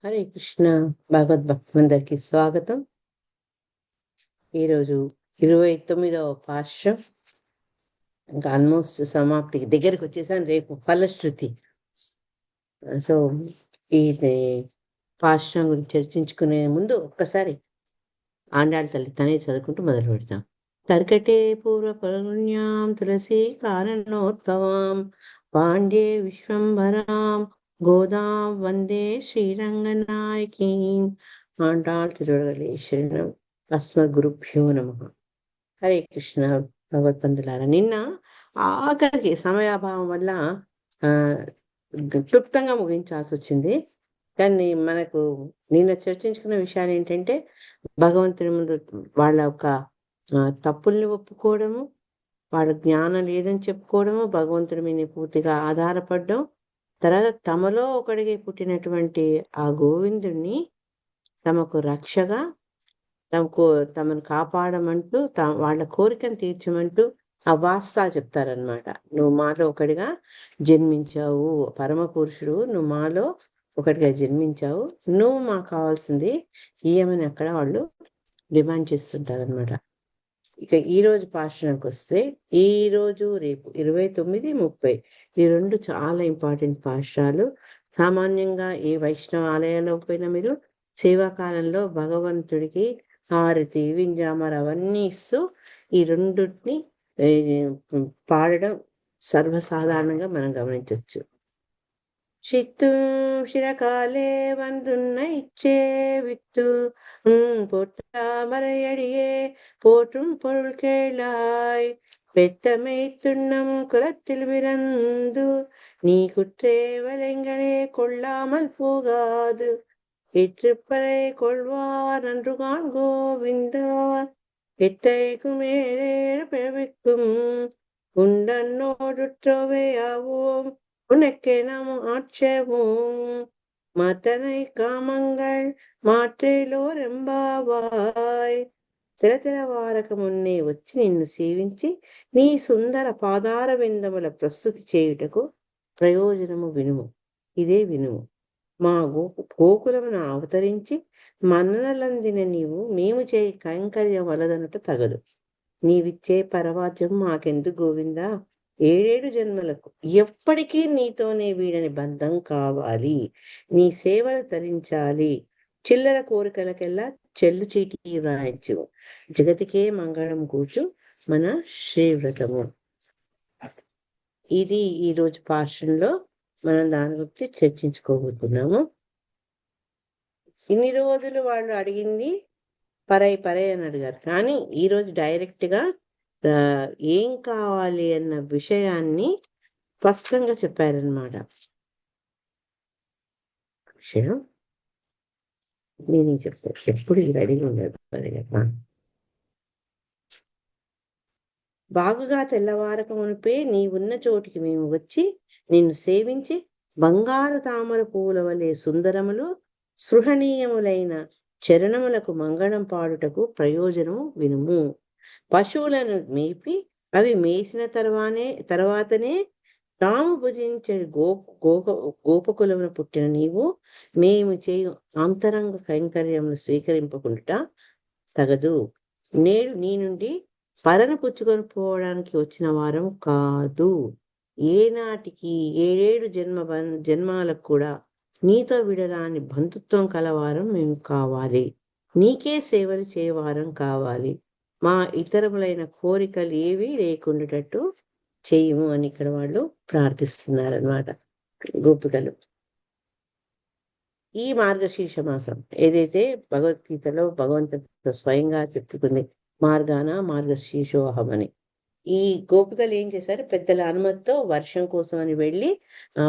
హరే కృష్ణ. భగవద్భక్తులందరికీ స్వాగతం. ఈరోజు 29వ పాశ్రం, ఇంకా ఆల్మోస్ట్ సమాప్తికి దగ్గరికి వచ్చేసాను. రేపు ఫలశ్రుతి. సో ఇది పాశ్రం గురించి చర్చించుకునే ముందు ఒక్కసారి ఆండాళ్ళ తల్లి తనే చదువుకుంటూ మొదలు పెడతాం. తర్కటే పూర్వ పరుణ్యాం తులసి కారణోత్సవాం పాండ్యే విశ్వంభరాం గోదాం వందే శ్రీరంగనాయకీ. ఆండాళ్ తిరువగలేశ్వరం. అస్మద్గురుభ్యో నమః. హరే కృష్ణ. భగవత్బంధులారా, నిన్న ఆఖరికి సమయాభావం వల్ల క్లుప్తంగా ముగించాల్సి వచ్చింది. కానీ మనకు నిన్న చర్చించుకున్న విషయాలు ఏంటంటే, భగవంతుని ముందు వాళ్ళ యొక్క తప్పుల్ని ఒప్పుకోవడము, వాళ్ళ జ్ఞానం లేదని చెప్పుకోవడము, భగవంతుడి మీద పూర్తిగా ఆధారపడడం, తర్వాత తమలో ఒకడికి పుట్టినటువంటి ఆ గోవిందుడిని తమకు రక్షగా, తమను కాపాడమంటూ, వాళ్ళ కోరికను తీర్చమంటూ ఆ వాస్తా చెప్తారనమాట. నువ్వు మాలో ఒకటిగా జన్మించావు పరమ పురుషుడు, నువ్వు మాలో ఒకటిగా జన్మించావు, నువ్వు మాకు కావాల్సింది ఏమని అక్కడ వాళ్ళు డిమాండ్ చేస్తుంటారనమాట. ఇక ఈ రోజు పాఠశాలకు వస్తే, ఈ రోజు రేపు 29, 30 ఈ రెండు చాలా ఇంపార్టెంట్ పాఠశాలు. సామాన్యంగా ఏ వైష్ణవ ఆలయాల్లో పోయినా మీరు సేవాకాలంలో భగవంతుడికి హారతి, వింజామర అవన్నీ ఇస్తూ ఈ రెండుని పాడడం సర్వసాధారణంగా మనం గమనించవచ్చు. சித்து சிறகாலே வந்துன்னை இச்சே வித்து பொற்றாமரையடியே போற்றும் பொருள் கேளாய். பெத்தமை துண்ணம் குலத்தில் பிறந்து நீ குற்றே வலைங்களே கொள்ளாமல் போகாது. இற்றுப்பறை கொள்வார் நன்றுகான் கோவிந்தா. எட்டைக்கும் ஏழேறு பிறவிக்கும் உண்டன்னோடுற்றோவையாவோம் உனக்கே நாம் ஆட்சேபோம். மத்தனை காமங்கள் మాటేలోరెంబావాయ్. తెలతెలవారక మున్నే వచ్చి నిన్ను సేవించి నీ సుందర పాదార విందముల ప్రస్తుతి చేయుటకు ప్రయోజనము వినుము. ఇదే వినుము. మా గోకులమును అవతరించి మన్ననలందిన నీవు మేము చేయి కైంకర్యం వలదనుట తగదు. నీవిచ్చే పరవాద్యం మాకెందుకు గోవిందా. 7 జన్మలకు ఎప్పటికీ నీతోనే వీడని బంధం కావాలి. నీ సేవలు తరించాలి. చిల్లర కోరికలకెల్లా చెల్లు చీటి వ్రాయించు. జగతికే మంగళం కూర్చు మన శ్రీవ్రతము. ఇది ఈరోజు పాఠంలో మనం దాని గురించి చర్చించుకోబోతున్నాము. ఇన్ని రోజులు వాళ్ళు అడిగింది పరై అని అడిగారు, కానీ ఈరోజు డైరెక్ట్గా ఏం కావాలి అన్న విషయాన్ని స్పష్టంగా చెప్పారనమాట. విషయం నేను చెప్తాను, ఎప్పుడు రెడీగా ఉండదు కదా. బాగుగా తెల్లవారక మునిపే నీ ఉన్న చోటికి మేము వచ్చి నిన్ను సేవించి బంగారు తామర పువ్వుల వలె సుందరములు సృహణీయములైన చరణములకు మంగళం పాడుటకు ప్రయోజనము వినుము. పశువులను మేపి అవి మేసిన తర్వాతనే తాము భుజించే గోపకులమును పుట్టిన నీవు మేము చేయు అంతరంగ కైంకర్యములు స్వీకరింపకుండా తగదు. నేడు నీ నుండి పరను పుచ్చుకొని పోవడానికి వచ్చిన వారం కాదు. ఏనాటికి 7 జన్మాలకు కూడా నీతో విడరాని బంధుత్వం కలవారం మేము కావాలి. నీకే సేవలు చేయవారం కావాలి. మా ఇతరములైన కోరికలు ఏవి లేకుండాటట్టు చేయము అని ఇక్కడ వాళ్ళు ప్రార్థిస్తున్నారన్నమాట గోపికలు. ఈ మార్గశీర్ష మాసం ఏదైతే భగవద్గీతలో భగవంతుడు స్వయంగా చెప్పుకుంది, మార్గశీర్షోహం అని. ఈ గోపికలు ఏం చేశారు, పెద్దల అనుమతితో వర్షం కోసం అని వెళ్ళి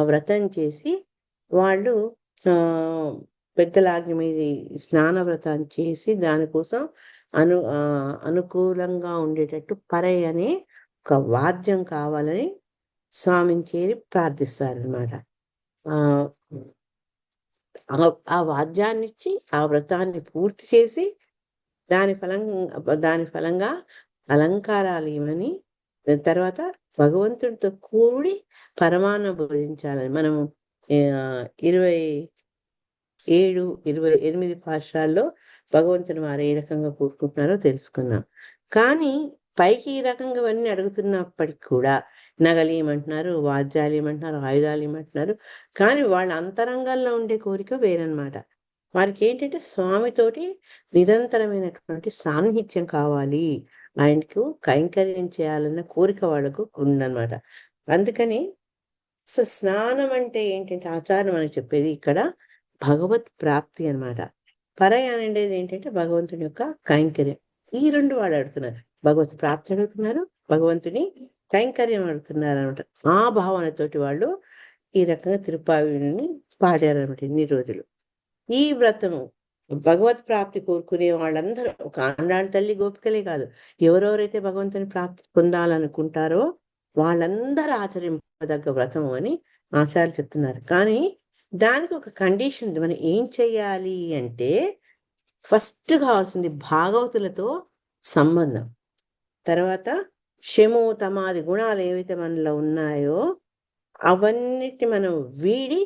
వ్రతం చేసి వాళ్ళు పెద్దల ఆజ్ఞ మీద స్నాన వ్రతం చేసి దానికోసం అనుకూలంగా ఉండేటట్టు పరై అనే ఒక వాద్యం కావాలని స్వామిని చేరి ప్రార్థిస్తారనమాట. ఆ వాద్యాన్ని ఇచ్చి ఆ వ్రతాన్ని పూర్తి చేసి దాని ఫలంగా అలంకారాలు ఇవ్వని తర్వాత భగవంతుడితో కూడి పరమాన్నం భుజించాలని మనము 28 పాశురాల్లో భగవంతుని వారు ఏ రకంగా కోరుకుంటున్నారో తెలుసుకున్నాం. కానీ పైకి ఈ రకంగా అవన్నీ అడుగుతున్నప్పటికి కూడా నగలియమంటున్నారు, వాద్యాలియమంటున్నారు, ఆయుధాలియమంటున్నారు. కానీ వాళ్ళ అంతరంగంలో ఉండే కోరిక వేరనమాట. వారికి ఏంటంటే స్వామితోటి నిరంతరమైనటువంటి సాన్నిహిత్యం కావాలి. ఆయనకు కైంకర్యం చేయాలన్న కోరిక వాళ్ళకు ఉందన్నమాట. అందుకని స్నానం అంటే ఏంటంటే ఆచారం మనకు చెప్పేది ఇక్కడ భగవత్ ప్రాప్తి అన్నమాట. పరయానం అనేది ఏంటంటే భగవంతుని యొక్క కైంకర్యం. ఈ 2 వాళ్ళు అడుగుతున్నారు. భగవత్ ప్రాప్తి అడుగుతున్నారు, భగవంతుని కైంకర్యం అడుగుతున్నారు అనమాట. ఆ భావనతోటి వాళ్ళు ఈ రకంగా తిరుప్పావళిని పాడారనమాట ఇన్ని రోజులు. ఈ వ్రతము భగవత్ ప్రాప్తి కోరుకునే వాళ్ళందరూ ఒక ఆండాళ్ళ తల్లి గోపికలే కాదు, ఎవరెవరైతే భగవంతుని ప్రాప్తి పొందాలనుకుంటారో వాళ్ళందరూ ఆచరింపదగ్గ వ్రతము అని ఆచార్యులు చెప్తున్నారు. కానీ దానికి ఒక కండిషన్ ఉంది. మనం ఏం చెయ్యాలి అంటే ఫస్ట్ కావాల్సింది భాగవతులతో సంబంధం. తర్వాత శము తమాది గుణాలు ఏవైతే మనలో ఉన్నాయో అవన్నిటిని మనం వీడి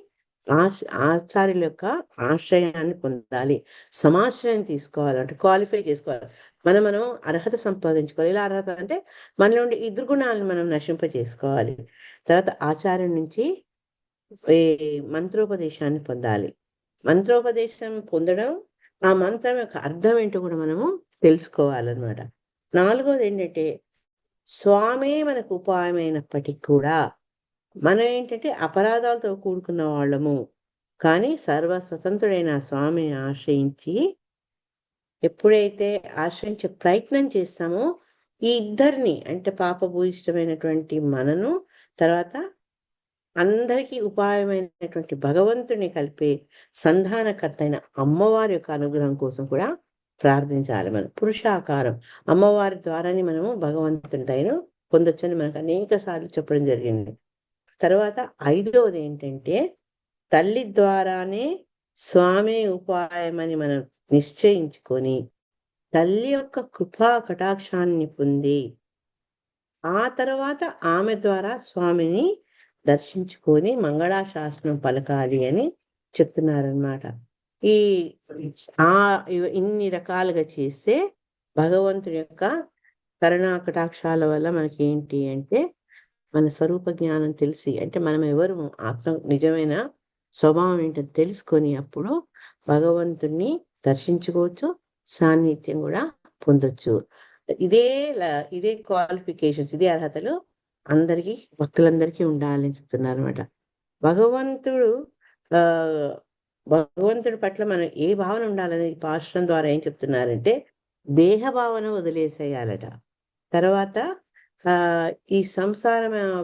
ఆచార్యుల యొక్క ఆశ్రయాన్ని పొందాలి. సమాశ్రయం తీసుకోవాలంటే క్వాలిఫై చేసుకోవాలి. మనం అర్హత సంపాదించుకోవాలి. ఇలా అర్హత అంటే మనలో ఉండే ఈ దుర్గుణాలను మనం నశింపజేసుకోవాలి. తర్వాత ఆచార్యం నుంచి మంత్రోపదేశాన్ని పొందాలి. మంత్రోపదేశం పొందడం, ఆ మంత్రం యొక్క అర్థం ఏంటో కూడా మనము తెలుసుకోవాలన్నమాట. 4వది ఏంటంటే స్వామే మనకు ఉపాయమైనప్పటికీ కూడా మనం ఏంటంటే అపరాధాలతో కూడుకున్న వాళ్ళము. కానీ సర్వ స్వతంత్రుడైన స్వామిని ఆశ్రయించి ఎప్పుడైతే ఆశ్రయించే ప్రయత్నం చేస్తామో ఈ ఇద్దరిని అంటే పాపభూయిష్టమైనటువంటి మనను, తర్వాత అందరికీ ఉపాయమైనటువంటి భగవంతుని కలిపే సంధానకర్త అయిన అమ్మవారి యొక్క అనుగ్రహం కోసం కూడా ప్రార్థించాలి. మనం పురుషాకారం అమ్మవారి ద్వారానే మనము భగవంతుని దయను పొందొచ్చని మనకు అనేక సార్లు చెప్పడం జరిగింది. తర్వాత 5వది ఏంటంటే తల్లి ద్వారానే స్వామి ఉపాయమని మనం నిశ్చయించుకొని తల్లి యొక్క కృపా కటాక్షాన్ని పొంది ఆ తర్వాత ఆమె ద్వారా స్వామిని దర్శించుకొని మంగళాశాసనం పలకాలి అని చెప్తున్నారనమాట. ఇన్ని రకాలుగా చేస్తే భగవంతుని యొక్క కరుణా కటాక్షాల వల్ల మనకి ఏంటి అంటే మన స్వరూప జ్ఞానం తెలిసి, అంటే మనం ఎవరు ఆత్మ నిజమైన స్వభావం ఏంటో తెలుసుకొని అప్పుడు భగవంతుణ్ణి దర్శించుకోవచ్చు, సాన్నిధ్యం కూడా పొందొచ్చు. ఇదే క్వాలిఫికేషన్స్, ఇదే అర్హతలు అందరికీ భక్తులందరికీ ఉండాలని చెప్తున్నారు అనమాట. భగవంతుడి పట్ల మనం ఏ భావన ఉండాలని పాశ్రం ద్వారా ఏం చెప్తున్నారంటే దేహ భావన వదిలేసేయాలట. తర్వాత ఈ సంసార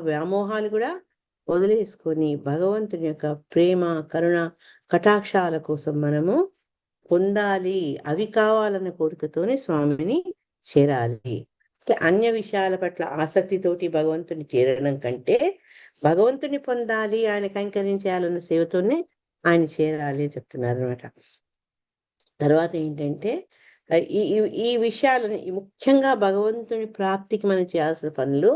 వ్యామోహాలు కూడా వదిలేసుకొని భగవంతుని యొక్క ప్రేమ, కరుణ, కటాక్షాల కోసం మనము పొందాలి. అవి కావాలన్న కోరికతోనే స్వామిని చేరాలి. అన్య విషయాల పట్ల ఆసక్తితోటి భగవంతుని చేరడం కంటే భగవంతుని పొందాలి, ఆయన కైంకర్యం చేయాలన్న సేవతోనే ఆయన చేరాలి అని చెప్తున్నారు అనమాట. తర్వాత ఏంటంటే ఈ విషయాలని ముఖ్యంగా భగవంతుని ప్రాప్తికి మనం చేయాల్సిన పనులు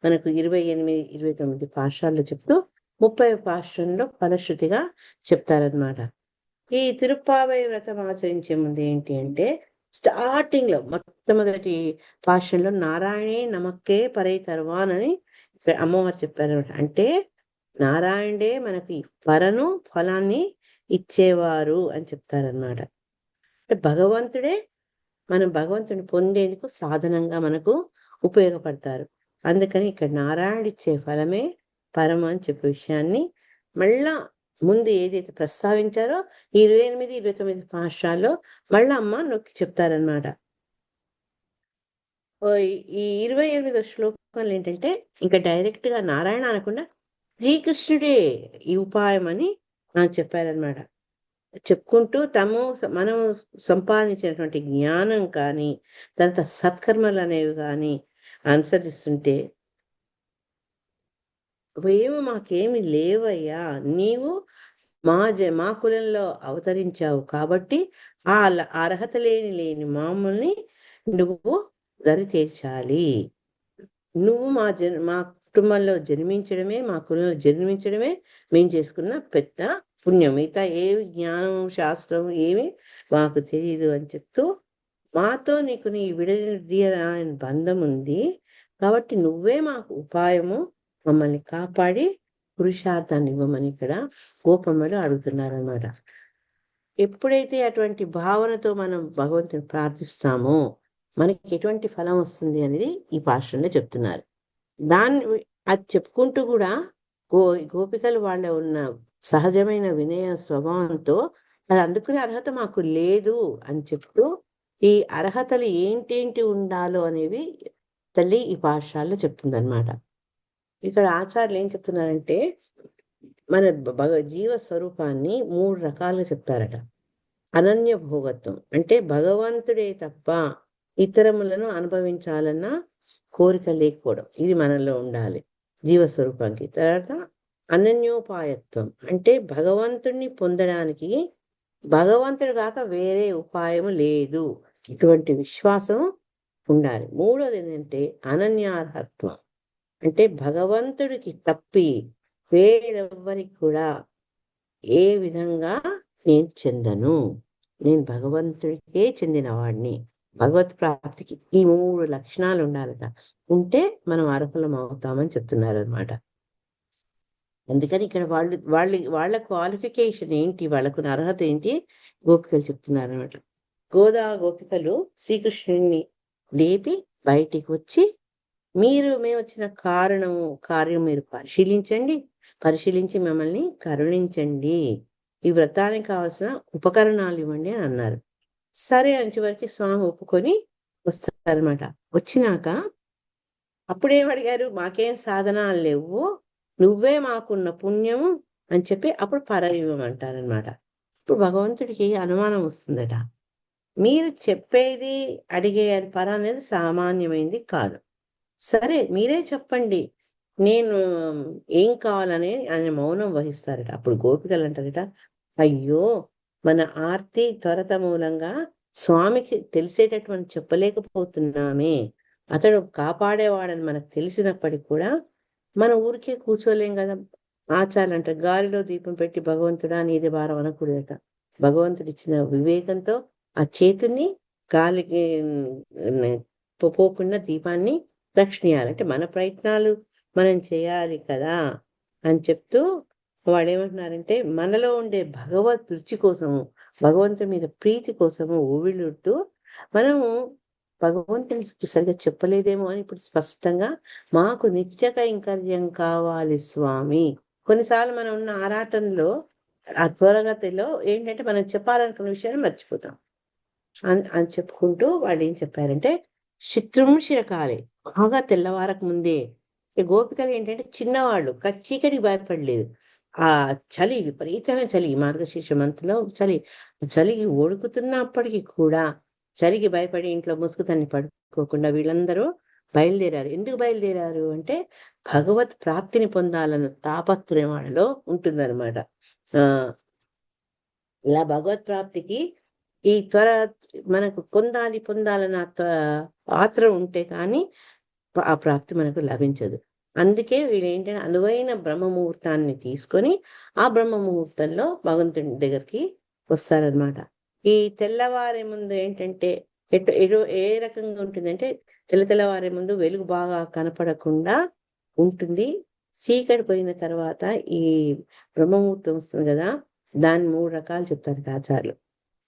మనకు 28, 29 పాశురాల్లో చెప్తూ 30వ పాశురంలో ఫలశ్రుతిగా చెప్తారనమాట. ఈ తిరుప్పావై వ్రతం ఆచరించే ముందు ఏంటి అంటే స్టార్టింగ్ లో మొట్టమొదటి పాశురంలో నారాయణే నమక్కే పరై తర్వానని అమ్మవారు చెప్పారనమాట. అంటే నారాయణుడే మనకి పరను ఫలాన్ని ఇచ్చేవారు అని చెప్తారనమాట. అంటే భగవంతుడే మనం భగవంతుని పొందేందుకు సాధనంగా మనకు ఉపయోగపడతారు. అందుకని ఇక్కడ నారాయణుడు ఇచ్చే ఫలమే పరమ అని చెప్పే విషయాన్ని మళ్ళా ముందు ఏదైతే ప్రస్తావించారో 28, 29 పాశురాల్లో మళ్ళా అమ్మ నొక్కి చెప్తారనమాట. ఈ 28వ శ్లోకంలో ఏంటంటే ఇంకా డైరెక్ట్ గా నారాయణ అనకుండా శ్రీకృష్ణుడే ఈ ఉపాయం అని చెప్పారనమాట. చెప్పుకుంటూ మనము సంపాదించినటువంటి జ్ఞానం కానీ తర్వాత సత్కర్మలు అనేవి కానీ అనుసరిస్తుంటే ఏమో మాకేమి లేవయ్యా, నీవు మా కులంలో అవతరించావు కాబట్టి ఆ అర్హత లేని మామూల్ని నువ్వు దరి తీర్చాలి. నువ్వు మా కుటుంబంలో జన్మించడమే, మా కులంలో జన్మించడమే మేము చేసుకున్న పెద్ద పుణ్యం. మిగతా ఏవి జ్ఞానం, శాస్త్రం ఏమి మాకు తెలియదు అని చెప్తూ, మాతో నీకు నీ విడదీయరాని బంధం ఉంది. కాబట్టి నువ్వే మాకు ఉపాయము, మమ్మల్ని కాపాడి పురుషార్థాన్ని ఇవ్వమని ఇక్కడ గోపమ్మలు అడుగుతున్నారన్నమాట. ఎప్పుడైతే అటువంటి భావనతో మనం భగవంతుని ప్రార్థిస్తామో మనకి ఎటువంటి ఫలం వస్తుంది అనేది ఈ పాఠంలో చెప్తున్నారు. అది చెప్పుకుంటూ కూడా గోపికలు వాళ్ళ ఉన్న సహజమైన వినయ స్వభావంతో అది అందుకునే అర్హత మాకు లేదు అని చెప్తూ, ఈ అర్హతలు ఏంటేంటి ఉండాలో అనేవి తల్లి ఈ పాఠశాలలో చెప్తుందన్నమాట. ఇక్కడ ఆచార్యులు ఏం చెప్తున్నారంటే, మన జీవ స్వరూపాన్ని 3 రకాలుగా చెప్తారట. అనన్య భోగత్వం అంటే భగవంతుడే తప్ప ఇతరములను అనుభవించాలన్న కోరిక లేకపోవడం, ఇది మనలో ఉండాలి జీవస్వరూపానికి. తర్వాత అనన్యోపాయత్వం అంటే భగవంతుణ్ణి పొందడానికి భగవంతుడు కాక వేరే ఉపాయము లేదు, ఇటువంటి విశ్వాసం ఉండాలి. మూడోది ఏంటంటే అనన్యార్హత్వం అంటే భగవంతుడికి తప్పి వేరెవ్వరికి కూడా ఏ విధంగా నేను చెందను, నేను భగవంతుడికే చెందినవాడిని. భగవత్ ప్రాప్తికి ఈ 3 లక్షణాలు ఉండాలట. ఉంటే మనం అర్హులం అవుతామని చెప్తున్నారు అనమాట. అందుకని ఇక్కడ వాళ్ళ క్వాలిఫికేషన్ ఏంటి, వాళ్ళకు అర్హత ఏంటి గోపికలు చెప్తున్నారు అనమాట. గోపికలు శ్రీకృష్ణుడిని లేపి బయటికి వచ్చి, మేము వచ్చిన కార్యం మీరు పరిశీలించి మమ్మల్ని కరుణించండి, ఈ వ్రతానికి కావాల్సిన ఉపకరణాలు ఇవ్వండి అని అన్నారు. సరే అని చివరికి స్వామి ఒప్పుకొని వస్తారనమాట. వచ్చినాక అప్పుడేమడిగారు, మాకేం సాధనాలు లేవు, నువ్వే మాకున్న పుణ్యము అని చెప్పి అప్పుడు పరమివ్వమంటారనమాట. ఇప్పుడు భగవంతుడికి అనుమానం వస్తుందట, మీరు చెప్పేది అడిగే పర అనేది సామాన్యమైంది కాదు, సరే మీరే చెప్పండి నేను ఏం కావాలని ఆయన మౌనం వహిస్తారట. అప్పుడు గోపికలు అంటారట, అయ్యో మన ఆర్తి త్వరత మూలంగా స్వామికి తెలిసేటటువంటి చెప్పలేకపోతున్నామే, అతడు కాపాడేవాడని మనకు తెలిసినప్పటికీ కూడా మన ఊరికే కూర్చోలేం కదా. ఆచారంట గాలిలో దీపం పెట్టి భగవంతుడా నీది భారం అనకూడదట. భగవంతుడు ఇచ్చిన వివేకంతో ఆ చేతుని గాలికి పోకుండా దీపాన్ని రక్షణీయాలి. అంటే మన ప్రయత్నాలు మనం చేయాలి కదా అని చెప్తూ వాడు ఏమంటున్నారంటే, మనలో ఉండే భగవత్ రుచి కోసము, భగవంతుని మీద ప్రీతి కోసము ఊవిళ్ళుడుతూ మనము భగవంతుని సరిగ్గా చెప్పలేదేమో అని ఇప్పుడు స్పష్టంగా మాకు నిత్య కైంకర్యం కావాలి స్వామి. కొన్నిసార్లు మనం ఉన్న ఆరాటంలో ఆ త్వరగతిలో ఏంటంటే మనం చెప్పాలనుకున్న విషయాన్ని మర్చిపోతాం అని చెప్పుకుంటూ వాళ్ళు ఏం చెప్పారంటే, శత్రుంశిరకాలే బాగా తెల్లవారకు ముందే. గోపికలు ఏంటంటే చిన్నవాళ్ళు, చీకటికి భయపడలేదు. ఆ చలి, విపరీతమైన చలి, మార్గశీర్ష మంత్లో చలికి వణుకుతున్నప్పటికీ కూడా చలికి భయపడి ఇంట్లో ముసుగుతన్ని పడుకోకుండా వీళ్ళందరూ బయలుదేరారు. ఎందుకు బయలుదేరారు అంటే భగవత్ ప్రాప్తిని పొందాలన్న తాపత్రయం వాళ్ళలో ఉంటుందన్నమాట. ఇలా భగవత్ ప్రాప్తికి ఈ మనకు పొందాలన్న ఆత్రం ఉంటే కానీ ఆ ప్రాప్తి మనకు లభించదు. అందుకే వీళ్ళు ఏంటంటే అనువైన బ్రహ్మముహూర్తాన్ని తీసుకొని ఆ బ్రహ్మముహూర్తంలో భగవంతుని దగ్గరికి వస్తారనమాట. ఈ తెల్లవారే ముందు ఏంటంటే ఏ రకంగా ఉంటుందంటే, తెల్లవారే ముందు వెలుగు బాగా కనపడకుండా ఉంటుంది. చీకటి పోయిన తర్వాత ఈ బ్రహ్మముహూర్తం వస్తుంది కదా, దాన్ని 3 రకాలు చెప్తారు ఆచార్యులు.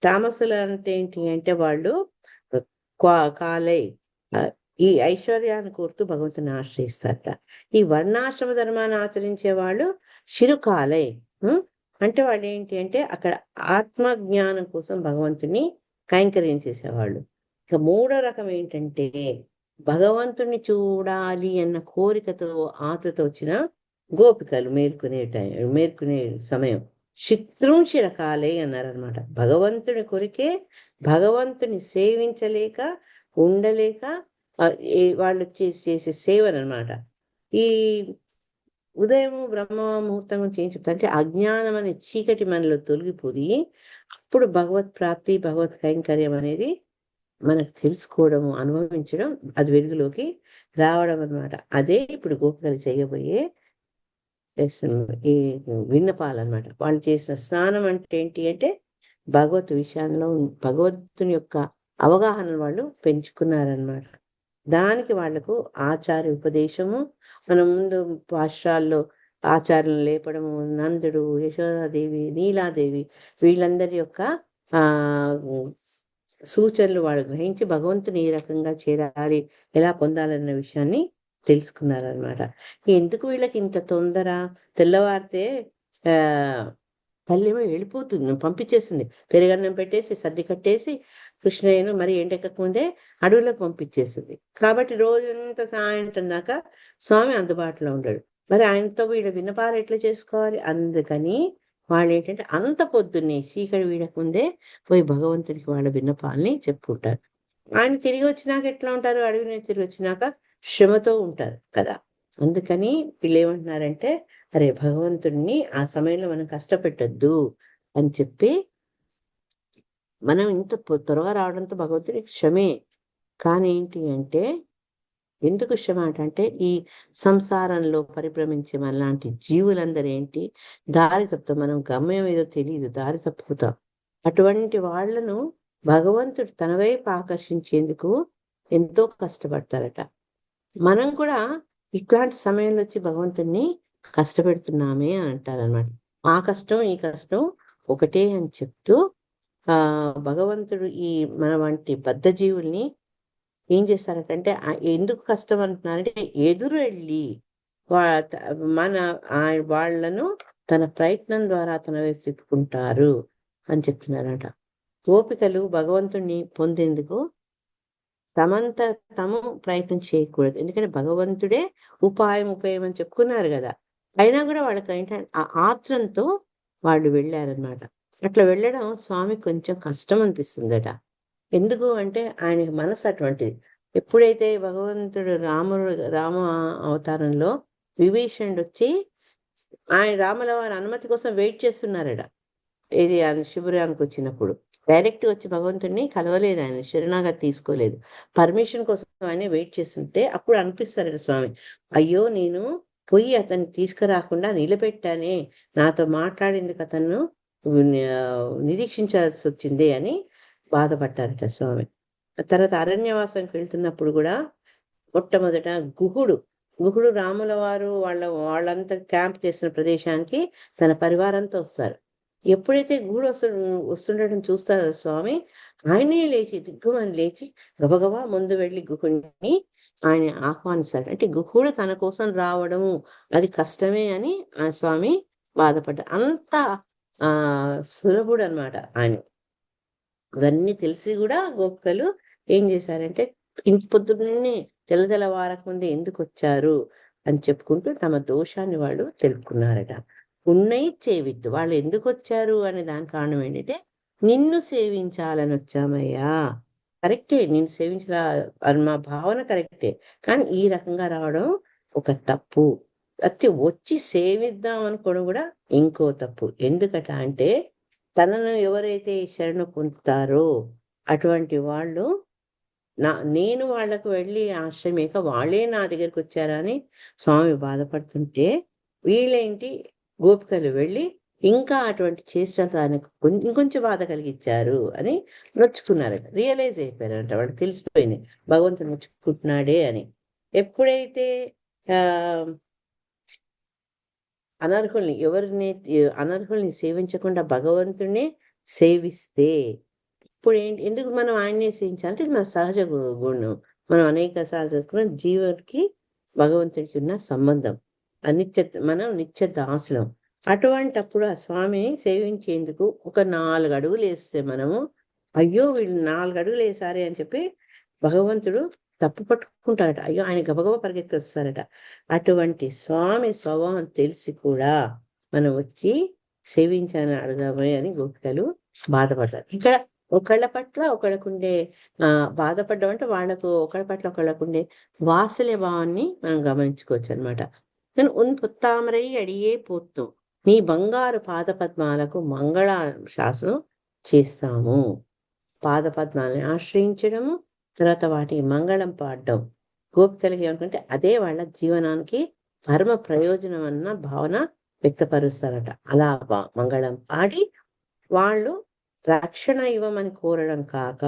తామసులు అంటే ఏంటి అంటే వాళ్ళు కాలై ఈ ఐశ్వర్యాన్ని కోరుతూ భగవంతుని ఆశ్రయిస్తారట. ఈ వర్ణాశ్రమ ధర్మాన్ని ఆచరించే వాళ్ళు శిరుకాలై అంటే వాళ్ళు ఏంటి అంటే అక్కడ ఆత్మజ్ఞానం కోసం భగవంతుని కైంకర్యం చేసేవాళ్ళు. ఇక 3వ రకం ఏంటంటే భగవంతుని చూడాలి అన్న కోరికతో ఆతృత వచ్చిన గోపికలు మేల్కొనే సమయం శత్రుంశి రకాలే అన్నారనమాట. భగవంతుని కొరికే భగవంతుని సేవించలేక ఉండలేక వాళ్ళు చేసే సేవనమాట. ఈ ఉదయం బ్రహ్మ ముహూర్తం గురించి ఏం చెప్తారంటే, అజ్ఞానం అనే చీకటి మనలో తొలగిపోయి అప్పుడు భగవత్ ప్రాప్తి, భగవత్ కైంకర్యం అనేది మనకు తెలుసుకోవడము, అనుభవించడం, అది వెలుగులోకి రావడం అన్నమాట. అదే ఇప్పుడు గోపికలు చేయబోయే ఈ విన్నపాలన్నమాట. వాళ్ళు చేసిన స్నానం అంటే ఏంటి అంటే భగవత్ విషయంలో భగవంతుని యొక్క అవగాహన వాళ్ళు పెంచుకున్నారన్నమాట. దానికి వాళ్లకు ఆచార్య ఉపదేశము, మనం ముందు పాశ్రాల్లో ఆచార్యులను లేపడము, నందుడు, యశోదాదేవి, నీలాదేవి వీళ్ళందరి యొక్క ఆ సూచనలు వాళ్ళు గ్రహించి భగవంతుని ఏ రకంగా చేరాలి, ఎలా పొందాలన్న విషయాన్ని తెలుసుకున్నారనమాట. ఎందుకు వీళ్ళకి ఇంత తొందర? తెల్లవారితే ఆ పల్లెమో వెళ్ళిపోతుంది, పంపించేసింది. పెరుగన్నం పెట్టేసి సర్ది కట్టేసి కృష్ణయ్యను మరి ఎండెక్కకముందే అడవులకు పంపించేసింది. కాబట్టి రోజంతా సాయంత్రం దాకా స్వామి అందుబాటులో ఉండడు. మరి ఆయనతో వీళ్ళ విన్నపాలు ఎట్లా చేసుకోవాలి? అందుకని వాళ్ళు ఏంటంటే అంత పొద్దున్నే చీకటి వీడకముందే పోయి భగవంతుడికి వాళ్ళ విన్నపాలని చెప్పుకుంటారు. ఆయన తిరిగి వచ్చినాక ఎట్లా ఉంటారు? అడవి నుంచి తిరిగి వచ్చినాక శ్రమతో ఉంటారు కదా. అందుకని వీళ్ళు ఏమంటున్నారంటే, అరే భగవంతుడిని ఆ సమయంలో మనం కష్టపెట్టొద్దు అని చెప్పి, మనం ఇంత త్వరగా రావడంతో భగవంతుడికి క్షమే. కానీ ఏంటి అంటే, ఎందుకు శ్రమ అంటే ఈ సంసారంలో పరిభ్రమించే మనలాంటి జీవులందరూ ఏంటి, దారి తప్పుతాం. మనం గమ్యం ఏదో తెలియదు, దారి తప్పుతాం. అటువంటి వాళ్లను భగవంతుడు తన వైపు ఆకర్షించేందుకు ఎంతో కష్టపడతారట. మనం కూడా ఇట్లాంటి సమయంలో వచ్చి భగవంతుడిని కష్టపెడుతున్నామే అని అంటారనమాట. ఆ కష్టం ఈ కష్టం ఒకటే అని చెప్తూ భగవంతుడు ఈ మన వంటి బద్ధ జీవుల్ని ఏం చేస్తారంటే, ఎందుకు కష్టం అంటున్నారంటే ఎదురు వెళ్ళి మన వాళ్లను తన ప్రయత్నం ద్వారా తన వైపు తిప్పుకుంటారు అని చెప్తున్నారట. గోపికలు భగవంతుణ్ణి పొందేందుకు తమంత తాము ప్రయత్నం చేయకూడదు. ఎందుకంటే భగవంతుడే ఉపాయం అని చెప్పుకున్నారు కదా. అయినా కూడా వాళ్ళకి ఏంటంటే ఆ ఆత్రంతో వాళ్ళు వెళ్ళారనమాట. అట్లా వెళ్ళడం స్వామికి కొంచెం కష్టం అనిపిస్తుందట. ఎందుకు అంటే ఆయనకి మనసు అటువంటిది. ఎప్పుడైతే భగవంతుడు రామ అవతారంలో విభీషణుడు వచ్చి ఆయన రాముల వారి అనుమతి కోసం వెయిట్ చేస్తున్నారట. ఇది ఆయన శిబిరానికి వచ్చినప్పుడు డైరెక్ట్ వచ్చి భగవంతుడిని కలవలేదు, ఆయన శరణాగతి తీసుకోలేదు. పర్మిషన్ కోసం ఆయన వెయిట్ చేస్తుంటే అప్పుడు అనిపిస్తారట స్వామి, అయ్యో నేను పోయి అతన్ని తీసుకురాకుండా నిలబెట్టానే, నాతో మాట్లాడేందుకు అతను నిరీక్షించాల్సి వచ్చింది అని బాధపడ్డారట స్వామి. తర్వాత అరణ్యవాసానికి వెళ్తున్నప్పుడు కూడా మొట్టమొదట గుహుడు రాముల వారు వాళ్ళంతా క్యాంప్ చేసిన ప్రదేశానికి తన పరివారంతో వస్తారు. ఎప్పుడైతే గుహుడు వస్తుండటం చూస్తారో స్వామి, ఆయనే లేచి దిగ్గుమని లేచి గబగబా ముందు వెళ్ళి గుహుడిని ఆయన ఆహ్వానిస్తాడు. అంటే గుహుడు తన కోసం రావడము అది కష్టమే అని ఆ స్వామి బాధపడ్డారు. అంత సులభుడు అనమాట ఆయన. ఇవన్నీ తెలిసి కూడా గోపికలు ఏం చేశారంటే, ఇంటి పొద్దున్నే తెల్లవారకముందే ఎందుకు వచ్చారు అని చెప్పుకుంటూ తమ దోషాన్ని వాళ్ళు తెలుపుకున్నారట. ఉన్నయిచ్చేవిద్దు వాళ్ళు ఎందుకు వచ్చారు అనే దాని కారణం ఏంటంటే, నిన్ను సేవించాలని వచ్చామయ్యా. కరెక్టే, నిన్ను సేవించాల అని మా భావన కరెక్టే. కానీ ఈ రకంగా రావడం ఒక తప్పు. వచ్చి సేవిద్దాం అనుకోవడం కూడా ఇంకో తప్పు. ఎందుకట అంటే, తనను ఎవరైతే శరణు పొందుతారో అటువంటి వాళ్ళు నేను వాళ్లకు వెళ్ళి ఆశ్రమేక వాళ్ళే నా దగ్గరికి వచ్చారని స్వామి బాధపడుతుంటే, వీళ్ళేంటి గోపికలు వెళ్ళి ఇంకా అటువంటి చేష్టలు ఆయనకు ఇంకొంచెం బాధ కలిగించారు అని నొచ్చుకున్నారట. రియలైజ్ అయిపోయారంట, వాళ్ళకి తెలిసిపోయింది భగవంతుడు నొచ్చుకుంటున్నాడే అని. ఎప్పుడైతే అనర్హుల్ని సేవించకుండా భగవంతుడిని సేవిస్తే, ఇప్పుడు ఎందుకు మనం ఆయన్నే సేవించాలంటే ఇది మన సహజ గుణం. మనం అనేక సార్లు చదువుకున్న జీవుడికి భగవంతుడికి ఉన్న సంబంధం మనం నిత్య దాసులం. అటువంటప్పుడు ఆ స్వామిని సేవించేందుకు ఒక 4 అడుగులు వేస్తే మనము, అయ్యో వీళ్ళు 4 అడుగులు వేసారే అని చెప్పి భగవంతుడు తప్పు పట్టుకుంటారట. అయ్యో ఆయన గబగబా పరిగెత్తి వస్తారట. అటువంటి స్వామి స్వభావం తెలిసి కూడా మనం వచ్చి సేవించాలని అడగామే అని గోపికలు బాధపడతారు. ఇక్కడ ఒకళ్ళ పట్ల ఒకళ్ళకుండే బాధపడ్డం అంటే వాళ్ళకు ఒకళ్ళ పట్ల ఒకళ్ళకుండే వాత్సల్య భావాన్ని మనం గమనించుకోవచ్చు అనమాట. నేను పుత్తామరై అడియే పోత్తు నీ బంగారు పాద పద్మాలకు మంగళ శాసనం చేస్తాము. పాదపద్మాలని ఆశ్రయించడము, తర్వాత వాటి మంగళం పాడడం. గోపికలకి ఏమనుకుంటే అదే వాళ్ళ జీవనానికి పరమ ప్రయోజనం అన్న భావన వ్యక్తపరుస్తారట. అలా మంగళం పాడి వాళ్ళు రక్షణ ఇవ్వమని కోరడం కాక,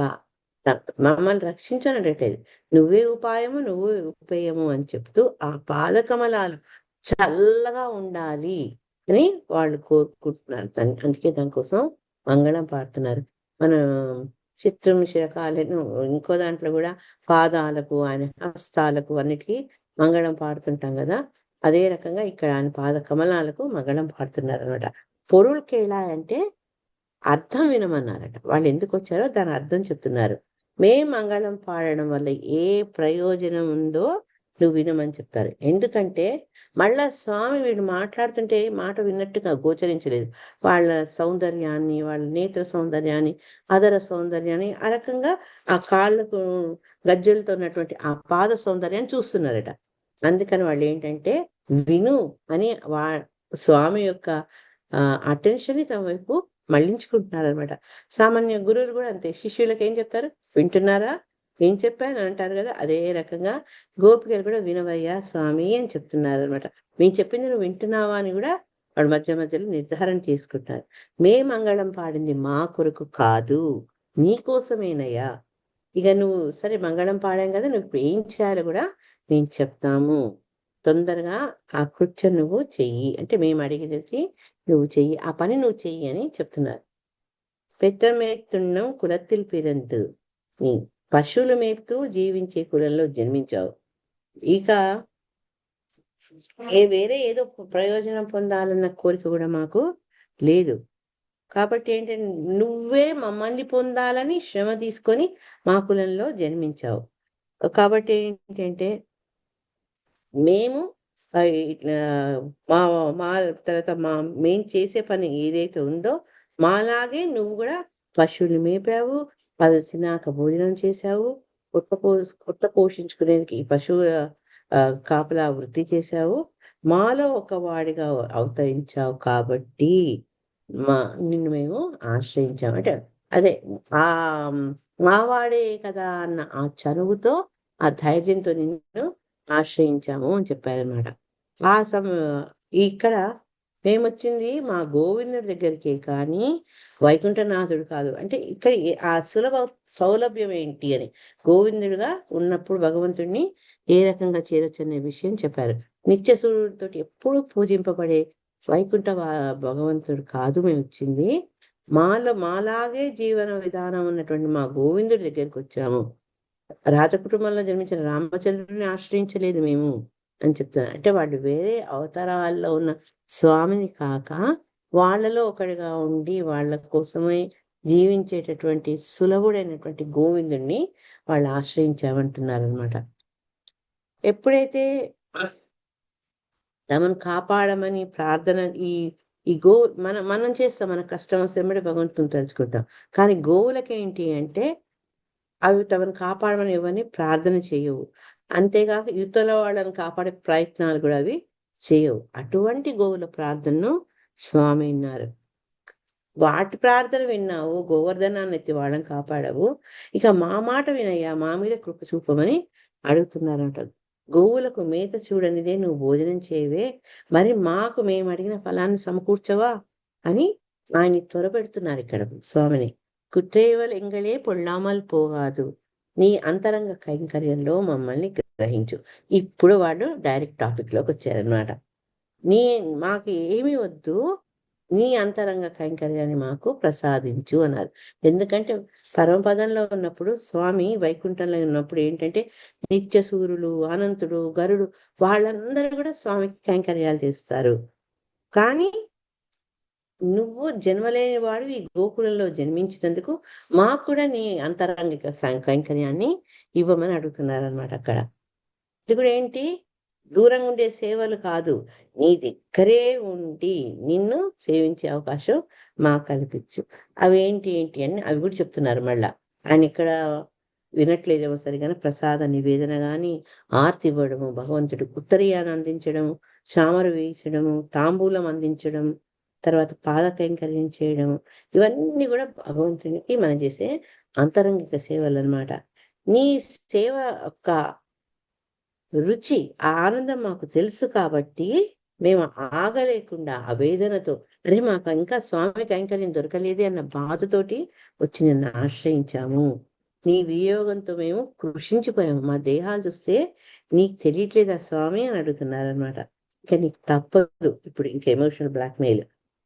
మమ్మల్ని రక్షించనడట్లేదు. నువ్వే ఉపాయము, నువ్వే ఉపేయము అని చెప్తూ ఆ పాదకమలాలు చల్లగా ఉండాలి అని వాళ్ళు కోరుకుంటున్నారు. అందుకే దానికోసం మంగళం పాడుతున్నారు. మన చిత్రమిశ్రకాలను ఇంకో దాంట్లో కూడా పాదాలకు, ఆయన హస్తాలకు అన్నిటికీ మంగళం పాడుతుంటాం కదా! అదే రకంగా ఇక్కడ ఆయన పాద కమలాలకు మంగళం పాడుతున్నారు అనమాట. పొరుల్కేళ అంటే అర్థం వినమన్నారట. వాళ్ళు ఎందుకొచ్చారో దాని అర్థం చెప్తున్నారు. మేం మంగళం పాడడం వల్ల ఏ ప్రయోజనం ఉందో నువ్వు వినమని చెప్తారు. ఎందుకంటే మళ్ళా స్వామి వీడు మాట్లాడుతుంటే మాట విన్నట్టుగా గోచరించలేదు. వాళ్ళ సౌందర్యాన్ని, వాళ్ళ నేత్ర సౌందర్యాన్ని, అదర సౌందర్యాన్ని ఆ రకంగా ఆ కాళ్ళకు గజ్జెలతో ఉన్నటువంటి ఆ పాద సౌందర్యాన్ని చూస్తున్నారట. అందుకని వాళ్ళు ఏంటంటే విను అని స్వామి యొక్క అటెన్షన్ని తమ వైపు మళ్ళించుకుంటున్నారనమాట. సామాన్య గురువులు కూడా అంతే. శిష్యులకు ఏం చెప్తారు? వింటున్నారా? ఏం చెప్పాను అంటారు కదా! అదే రకంగా గోపికలు కూడా వినవయ్యా స్వామి అని చెప్తున్నారనమాట. మేము చెప్పింది నువ్వు వింటున్నావా అని కూడా వాళ్ళు మధ్య మధ్యలో నిర్ధారణ చేసుకుంటారు. మంగళం పాడింది మా కొరకు కాదు, నీకోసమేనయ్యా. ఇక నువ్వు సరే మంగళం పాడాం కదా, నువ్వు ఇప్పుడు ఏం చేయాలో కూడా మేము చెప్తాము. తొందరగా ఆ కృత్యం నువ్వు చెయ్యి అంటే మేము అడిగేది నువ్వు చెయ్యి, ఆ పని నువ్వు చెయ్యి అని చెప్తున్నారు. పెట్టమేత్తున్నం కులత్తిల్ పిరంతు, నీ పశువులు మేపుతూ జీవించే కులంలో జన్మించావు. ఇక వేరే ఏదో ప్రయోజనం పొందాలన్న కోరిక కూడా మాకు లేదు. కాబట్టి ఏంటంటే నువ్వే మమ్మల్ని పొందాలని శ్రమ తీసుకొని మా కులంలో జన్మించావు. కాబట్టి ఏంటంటే మేము ఇట్లా మా మా తర్వాత మేం చేసే పని ఏదైతే ఉందో మాలాగే నువ్వు కూడా పశువులు మేపావు, తినాక భోజనం చేశావు, పుట్ట పోషించుకునేందుకు ఈ పశువు కాపలా వృత్తి చేశావు, మాలో ఒక వాడిగా అవతరించావు కాబట్టి నిన్ను మేము ఆశ్రయించాము. అంటే అదే ఆ మావాడే కదా అన్న ఆ చనువుతో, ఆ ధైర్యంతో నిన్ను ఆశ్రయించాము అని చెప్పారనమాట. ఆ ఇక్కడ మేమొచ్చింది మా గోవిందుడి దగ్గరికే కానీ వైకుంఠనాథుడు కాదు. అంటే ఇక్కడ ఆ సౌలభ్యం ఏంటి అని, గోవిందుడుగా ఉన్నప్పుడు భగవంతుడిని ఏ రకంగా చేరొచ్చనే విషయం చెప్పారు. నిత్య సూర్యుడితోటి ఎప్పుడూ పూజింపబడే వైకుంఠ భగవంతుడు కాదు మేమొచ్చింది. మాలాగే జీవన విధానం ఉన్నటువంటి మా గోవిందుడి దగ్గరికొచ్చాము. రాజకుటుంబంలో జన్మించిన రామచంద్రుడిని ఆశ్రయించలేదు మేము అని చెప్తున్నారు. అంటే వాళ్ళు వేరే అవతారాల్లో ఉన్న స్వామిని కాక వాళ్ళలో ఒకడిగా ఉండి వాళ్ళ కోసమే జీవించేటటువంటి సులభుడైనటువంటి గోవిందుడిని వాళ్ళు ఆశ్రయించామంటున్నారనమాట. ఎప్పుడైతే తమను కాపాడమని ప్రార్థన ఈ ఈ గో మనం చేస్తాం, మన కష్టం వస్తే భగవంతుని తలుచుకుంటాం. కానీ గోవులకేంటి అంటే అవి తమను కాపాడమని ఎవరిని ప్రార్థన చేయవు. అంతేగాక యువతల వాళ్ళని కాపాడే ప్రయత్నాలు కూడా అవి చేయవు. అటువంటి గోవుల ప్రార్థనను స్వామి విన్నారు. వాటి ప్రార్థన విన్నావు, గోవర్ధనాన్ని ఎత్తి వాళ్ళని కాపాడవు, ఇక మా మాట వినయ్యా, మా మీద కృప చూపమని అడుగుతున్నారంట. గోవులకు మేత చూడనిదే నువ్వు భోజనం చేయవే, మరి మాకు మేము అడిగిన ఫలాన్ని సమకూర్చవా అని ఆయన త్వరపెడుతున్నారు ఇక్కడ స్వామిని. కుట్రేవల్ ఎంగళే పొళ్ళామల్ పోగాదు, నీ అంతరంగ కైంకర్యంలో మమ్మల్ని గ్రహించు. ఇప్పుడు వాళ్ళు డైరెక్ట్ టాపిక్ లోకి వచ్చారనమాట. మాకు ఏమి వద్దు, నీ అంతరంగ కైంకర్యాన్ని మాకు ప్రసాదించు అన్నారు. ఎందుకంటే పరమపదంలో ఉన్నప్పుడు స్వామి వైకుంఠంలో ఉన్నప్పుడు ఏంటంటే నిత్య సూర్యులు, అనంతుడు, గరుడు వాళ్ళందరూ కూడా స్వామికి కైంకర్యాలు చేస్తారు. కానీ నువ్వు జన్మలేని వాడు ఈ గోకులంలో జన్మించినందుకు మాకు కూడా నీ అంతరంగిక కైంకర్యాన్ని ఇవ్వమని అడుగుతున్నారనమాట అక్కడ. ఇది కూడా ఏంటి, దూరంగా ఉండే సేవలు కాదు, నీ దగ్గరే ఉండి నిన్ను సేవించే అవకాశం మాకు కల్పించు. ఏంటి అని అవి కూడా చెప్తున్నారు మళ్ళా. ఆయన ఇక్కడ వినట్లేదేమో సరిగానే ప్రసాద నివేదన కానీ, ఆర్తి ఇవ్వడము, భగవంతుడు ఉత్తరీయాన్ని అందించడము, చామరు వేయించడము, తాంబూలం అందించడం, తర్వాత పాద కైంకర్యం చేయడం, ఇవన్నీ కూడా భగవంతునికి మనం చేసే అంతరంగిక సేవలు అనమాట. నీ సేవ యొక్క రుచి, ఆ ఆనందం మాకు తెలుసు కాబట్టి మేము ఆగలేకుండా ఆవేదనతో, అరే మాకు ఇంకా స్వామి కైంకర్యం దొరకలేదే అన్న బాధతోటి వచ్చి నిన్ను ఆశ్రయించాము. నీ వియోగంతో మేము కృషించిపోయాము. మా దేహాలు చూస్తే నీకు తెలియట్లేదా స్వామి అని అడుగుతున్నారనమాట. ఇంకా నీకు తప్పదు ఇప్పుడు ఇంక ఎమోషనల్ బ్లాక్మెయిల్.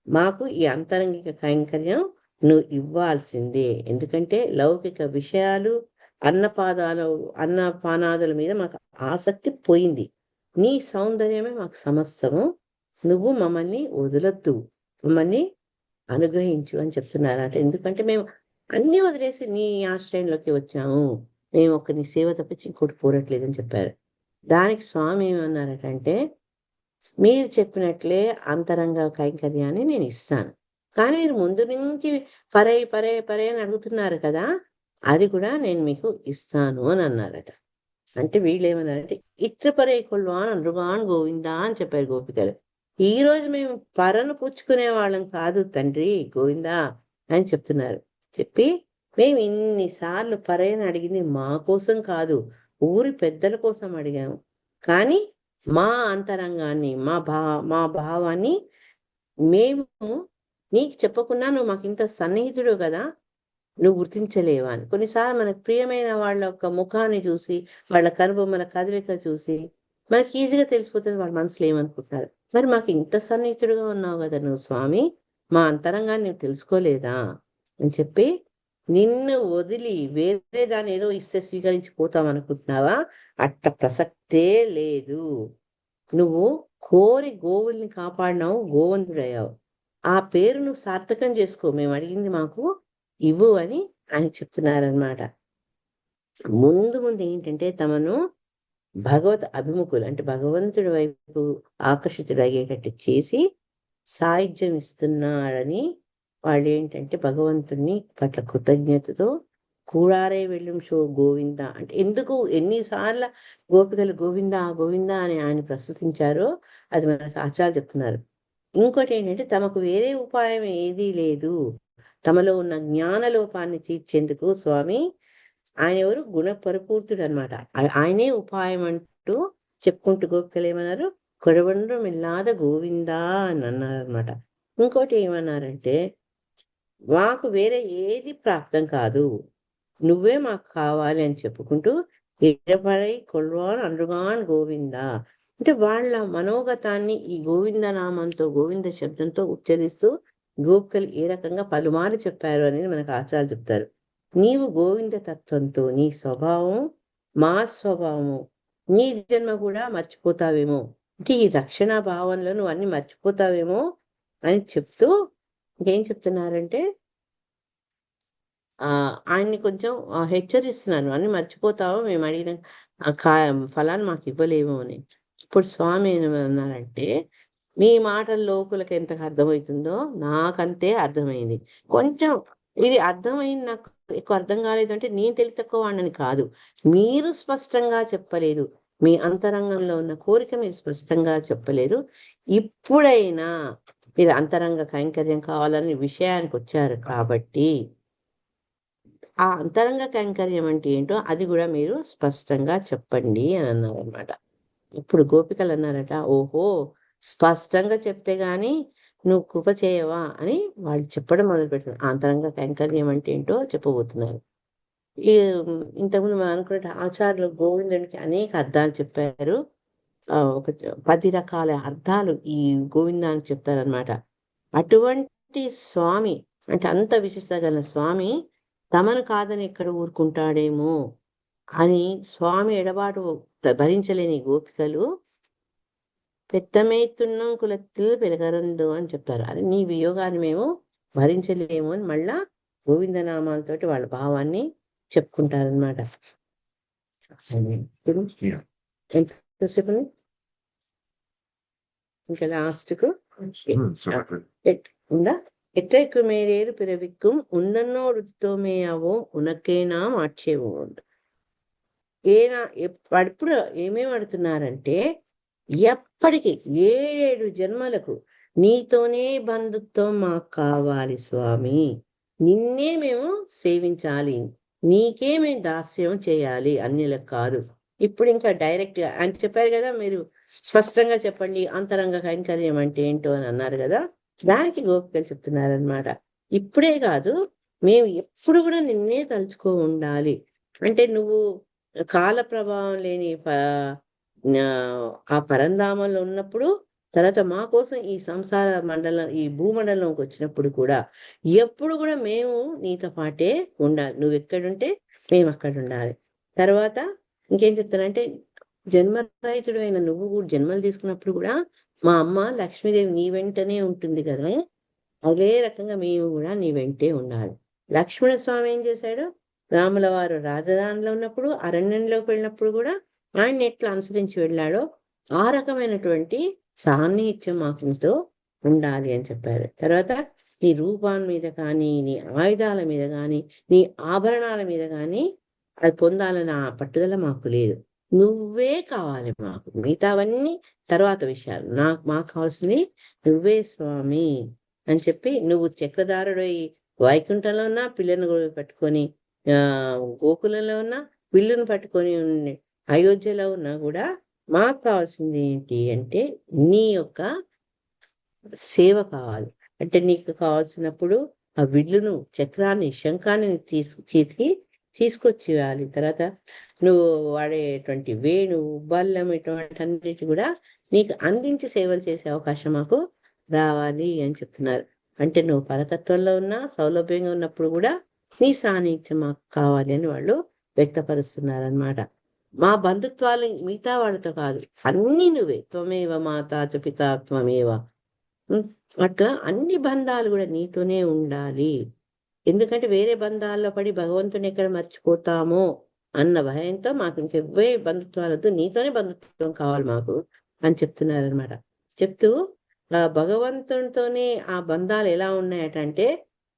మాకు ఈ అంతరంగిక కైంకర్యం నువ్వు ఇవ్వాల్సిందే. ఎందుకంటే లౌకిక విషయాలు, అన్నపానాదుల మీద మాకు ఆసక్తి పోయింది. నీ సౌందర్యమే మాకు సమస్తము. నువ్వు మమ్మల్ని వదలొద్దు, మమ్మల్ని అనుగ్రహించు అని చెప్తున్నారట. ఎందుకంటే మేము అన్నీ వదిలేసి నీ ఆశ్రయంలోకి వచ్చాము. మేము ఒక నీ సేవ తప్పించి ఇంకోటి కోరట్లేదని చెప్పారు. దానికి స్వామి ఏమన్నారటంటే, మీరు చెప్పినట్లే అంతరంగ కైంకర్యాన్ని నేను ఇస్తాను. కానీ మీరు ముందు నుంచి పరే పరే పరే అని అడుగుతున్నారు కదా, అది కూడా నేను మీకు ఇస్తాను అని అన్నారట. అంటే వీళ్ళేమన్నారంటే, ఇట్రపరే కొల్వాన్ అనృగాన్ గోవిందా అని చెప్పారు గోపికలు. ఈ రోజు మేము పరను పుచ్చుకునే వాళ్ళం కాదు తండ్రి గోవిందా అని చెప్తున్నారు. చెప్పి మేము ఇన్నిసార్లు పరేని అడిగింది మా కోసం కాదు, ఊరి పెద్దల కోసం అడిగాము. కానీ మా అంతరంగాన్ని, మా భావాన్ని మేము నీకు చెప్పకున్నా నువ్వు మాకు ఇంత సన్నిహితుడు కదా, నువ్వు గుర్తించలేవా అని. కొన్నిసార్లు మనకు ప్రియమైన వాళ్ళ యొక్క ముఖాన్ని చూసి, వాళ్ళ కనుబొమ్మల కదలిక చూసి మనకి ఈజీగా తెలిసిపోతుంది వాళ్ళ మనసులో ఏమనుకుంటున్నారు. మరి మాకు ఇంత సన్నిహితుడుగా ఉన్నావు కదా నువ్వు స్వామి, మా అంతరంగాన్ని నువ్వు తెలుసుకోలేదా అని చెప్పి, నిన్ను వదిలి వేరే దాన్ని ఏదో ఇస్తే స్వీకరించి పోతాం అనుకుంటున్నావా? అట్ట ప్రసక్తే లేదు. నువ్వు కోరి గోవుల్ని కాపాడినావు, గోవంతుడయ్యావు. ఆ పేరు నువ్వు సార్థకం చేసుకో, మేము అడిగింది మాకు ఇవ్వు అని ఆయన చెప్తున్నారనమాట. ముందు ముందు ఏంటంటే తమను భగవత్ అభిముఖులు, అంటే భగవంతుడి వైపు ఆకర్షితుడయ్యేటట్టు చేసి సాయుధ్యం ఇస్తున్నాడని వాళ్ళు ఏంటంటే భగవంతుడిని పట్ల కృతజ్ఞతతో కూడారే వెళ్ళం షో గోవింద అంటే, ఎందుకు ఎన్నిసార్లు గోపికలు గోవింద గోవింద అని ఆయన ప్రస్తుతించారో అది మనకు ఆచార్యులు చెప్తున్నారు. ఇంకోటి ఏంటంటే తమకు వేరే ఉపాయం ఏదీ లేదు, తమలో ఉన్న జ్ఞాన లోపాన్ని తీర్చేందుకు స్వామి ఆయన ఎవరు గుణ పరిపూర్తుడు అనమాట. ఆయనే ఉపాయం అంటూ చెప్పుకుంటూ గోపికలు ఏమన్నారు, కొడవండ్రు మిల్లాద గోవిందా అని అన్నారు అనమాట. ఇంకోటి ఏమన్నారంటే, మాకు వేరే ఏది ప్రాప్తం కాదు, నువ్వే మాకు కావాలి అని చెప్పుకుంటూ ఇరపడై కొల్వాన్ అండ్రుగాన్ గోవిందా అంటే వాళ్ళ మనోగతాన్ని ఈ గోవింద నామంతో, గోవింద శబ్దంతో ఉచ్చరిస్తూ గోపికలు ఏ రకంగా పలుమారు చెప్పారు అనేది మనకు ఆచార్యులు చెప్తారు. నీవు గోవింద తత్వంతో నీ స్వభావం మా స్వభావము, నీ జన్మ కూడా మర్చిపోతావేమో, అంటే ఈ రక్షణ భావంలో నువ్వు అన్ని మర్చిపోతావేమో అని చెప్తూ ఇంకేం చెప్తున్నారంటే, ఆయన్ని కొంచెం హెచ్చరిస్తున్నాను, అన్ని మర్చిపోతావు, మేము అడిగిన ఫలాన్ని మాకు ఇవ్వలేము అని. ఇప్పుడు స్వామి ఏమన్నారంటే, మీ మాటలు లోకులకు ఎంతగా అర్థమవుతుందో నాకంతే అర్థమైంది. కొంచెం ఇది అర్థమైంది, నాకు ఎక్కువ అర్థం కాలేదంటే నేను తెలివి తక్కువ వాడిని కాదు, మీరు స్పష్టంగా చెప్పలేదు, మీ అంతరంగంలో ఉన్న కోరిక మీరు స్పష్టంగా చెప్పలేరు. ఇప్పుడైనా మీరు అంతరంగ కైంకర్యం కావాలని విషయానికి వచ్చారు కాబట్టి ఆ అంతరంగ కైంకర్యం అంటే ఏంటో అది కూడా మీరు స్పష్టంగా చెప్పండి అని అన్నారనమాట. ఇప్పుడు గోపికలు అన్నారట, ఓహో స్పష్టంగా చెప్తే గాని నువ్వు కృప చేయవా అని వాళ్ళు చెప్పడం మొదలుపెట్టారు. అంతరంగ కైంకర్యం అంటే ఏంటో చెప్పబోతున్నారు. ఈ ఇంతకుముందు మనం అనుకున్నట్టు ఆచార్యులు గోవిందునికి అనేక అర్థాలు చెప్పారు. ఒక 10 రకాల అర్థాలు ఈ గోవిందానికి చెప్తారనమాట. అటువంటి స్వామి, అంటే అంత విశిష్టత గల స్వామి తమను కాదని ఎక్కడ ఊరుకుంటాడేమో అని స్వామి ఎడబాటు భరించలేని గోపికలు పెత్తమేతున్నం కులத்தில் పెరగరందు అని చెప్తారు. అది నీ వియోగాన్ని మేము భరించలేము అని మళ్ళా గోవిందనామాలతోటి వాళ్ళ భావాన్ని చెప్పుకుంటారనమాట. ఎంతసేపు ఇంకా లాస్ట్కు ఉందా, எற்றைக்கு மேலேறு பிறவிக்கும் உந்தன்னோடு తోమేయావో ఉనకేనా మార్చేవో. ఇప్పుడు ఏమేమి అడుగుతున్నారంటే, ఎప్పటికీ 7 జన్మలకు నీతోనే బంధుత్వం మాకు కావాలి స్వామి, నిన్నే మేము సేవించాలి, నీకే మేము దాస్యం చేయాలి, అన్యులకు కాదు. ఇప్పుడు ఇంకా డైరెక్ట్ గా ఆయన చెప్పారు కదా, మీరు స్పష్టంగా చెప్పండి అంతరంగ కైంకర్యం అంటే ఏంటో అని అన్నారు కదా, దానికి గోపికలు చెప్తున్నారనమాట. ఇప్పుడే కాదు, మేము ఎప్పుడు కూడా నిన్నే తలుచుకో ఉండాలి. అంటే నువ్వు కాల ప్రభావం లేని ఆ పరంధామంలో ఉన్నప్పుడు, తర్వాత మా కోసం ఈ సంసార మండలం, ఈ భూమండలంకి వచ్చినప్పుడు కూడా ఎప్పుడు కూడా మేము నీతో పాటే ఉండాలి. నువ్వు ఎక్కడుంటే మేము అక్కడ ఉండాలి. తర్వాత ఇంకేం చెప్తానంటే, జన్మరహితుడు అయిన నువ్వు కూడా జన్మలు తీసుకున్నప్పుడు కూడా మా అమ్మ లక్ష్మీదేవి నీ వెంటనే ఉంటుంది కదా, అదే రకంగా మేము కూడా నీ వెంటే ఉండాలి. లక్ష్మణ స్వామి ఏం చేశాడు, రాముల వారు రాజధానిలో ఉన్నప్పుడు, అరణ్యంలోకి వెళ్ళినప్పుడు కూడా ఆయన్ని ఎట్లా అనుసరించి వెళ్ళాడో ఆ రకమైనటువంటి సాన్నిహిత్యం మాకు నీతో ఉండాలి అని చెప్పారు. తర్వాత నీ రూపాన్ మీద కానీ, నీ ఆయుధాల మీద కానీ, నీ ఆభరణాల మీద కానీ అది పొందాలన్న ఆ పట్టుదల మాకు లేదు. నువ్వే కావాలి మాకు, మిగతావన్నీ తర్వాత విషయాలు. మాకు కావాల్సింది నువ్వే స్వామి అని చెప్పి, నువ్వు చక్రధారుడై వైకుంఠంలో ఉన్నా పిల్లను పట్టుకొని, గోకులంలో ఉన్నా పిల్లును పట్టుకొని అయోధ్యలో ఉన్నా కూడా మాకు కావాల్సింది ఏంటి అంటే నీ యొక్క సేవ కావాలి. అంటే నీకు కావాల్సినప్పుడు ఆ విల్లును, చక్రాన్ని, శంఖాన్ని చేతికి తీసుకొచ్చి ఇవ్వాలి. తర్వాత నువ్వు వాడేటువంటి వేణు, బల్లెం ఇటువంటి అన్నిటి కూడా నీకు అందించి సేవలు చేసే అవకాశం మాకు రావాలి అని చెప్తున్నారు. అంటే నువ్వు పరతత్వంలో ఉన్నా, సౌలభ్యంగా ఉన్నప్పుడు కూడా నీ సాన్నిధ్యం మాకు కావాలి అని వాళ్ళు వ్యక్తపరుస్తున్నారనమాట. మా బంధుత్వాలు మిగతా వాళ్ళతో కాదు, అన్నీ నువ్వే. త్వమేవ మాతా చ పితా త్వమేవ. అట్లా అన్ని బంధాలు కూడా నీతోనే ఉండాలి. ఎందుకంటే వేరే బంధాల్లో పడి భగవంతుని ఎక్కడ మర్చిపోతామో అన్న భయంతో మాకు ఇంకెవ్వే బంధుత్వాలతో, నీతోనే బంధుత్వం కావాలి మాకు అని చెప్తున్నారనమాట. చెప్తూ భగవంతునితోనే ఆ బంధాలు ఎలా ఉన్నాయటంటే,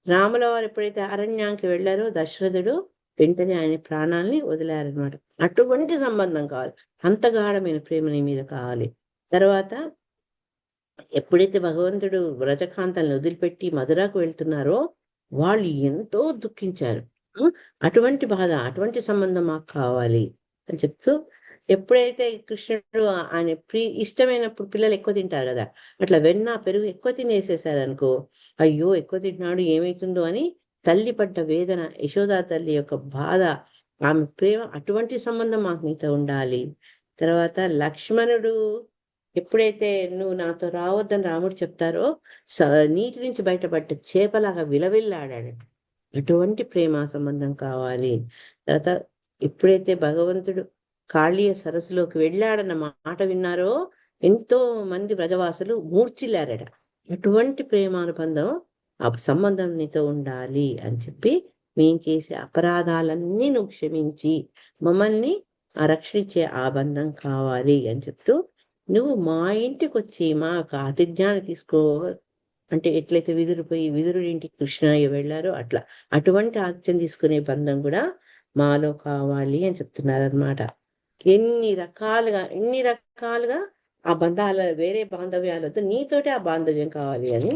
రాముల వారు ఎప్పుడైతే అరణ్యానికి వెళ్ళారో దశరథుడు వెంటనే ఆయన ప్రాణాలని వదిలారనమాట. అటువంటి సంబంధం కావాలి, అంత గాఢమైన ప్రేమ నీ మీద కావాలి. తర్వాత ఎప్పుడైతే భగవంతుడు వ్రజకాంతల్ని వదిలిపెట్టి మధురకు వెళ్తున్నారో వాళ్ళు ఎంతో దుఃఖించారు. అటువంటి బాధ, అటువంటి సంబంధం మాకు కావాలి అని చెప్తూ, ఎప్పుడైతే కృష్ణుడు ఆయన ఇష్టమైనప్పుడు పిల్లలు ఎక్కువ తింటారు కదా, అట్లా వెన్న పెరుగు ఎక్కువ తినేసేసారనుకో, అయ్యో ఎక్కువ తింటున్నాడు ఏమైతుందో అని తల్లి పడ్డ వేదన, యశోదా తల్లి యొక్క బాధ, ఆమె ప్రేమ, అటువంటి సంబంధం మాకు నీతో ఉండాలి. తర్వాత లక్ష్మణుడు ఎప్పుడైతే నువ్వు నాతో రావద్దని రాముడు చెప్తారో నీటి నుంచి బయటపడ్డ చేపలాగా విలవిల్లాడాడు. అటువంటి ప్రేమ సంబంధం కావాలి. తర్వాత ఎప్పుడైతే భగవంతుడు కాళీయ సరస్సులోకి వెళ్ళాడన్న మాట విన్నారో ఎంతో మంది వ్రజవాసులు మూర్చిల్లారట. అటువంటి ప్రేమానుబంధం, ఆ సంబంధం నీతో ఉండాలి అని చెప్పి, మేము చేసే అపరాధాలన్నీ నువ్వు క్షమించి మమ్మల్ని రక్షించే ఆ బంధం కావాలి అని చెప్తూ, నువ్వు మా ఇంటికి వచ్చి మా యొక్క ఆతిథ్యాన్ని తీసుకో అంటే, ఎట్లయితే విదురుడి ఇంటికి కృష్ణయ్య వెళ్ళారో అట్లా అటువంటి ఆతిథ్యం తీసుకునే బంధం కూడా మాలో కావాలి అని చెప్తున్నారనమాట. ఎన్ని రకాలుగా ఆ బంధాల, వేరే బాంధవ్యాలతో నీతోటి ఆ బాంధవ్యం కావాలి అని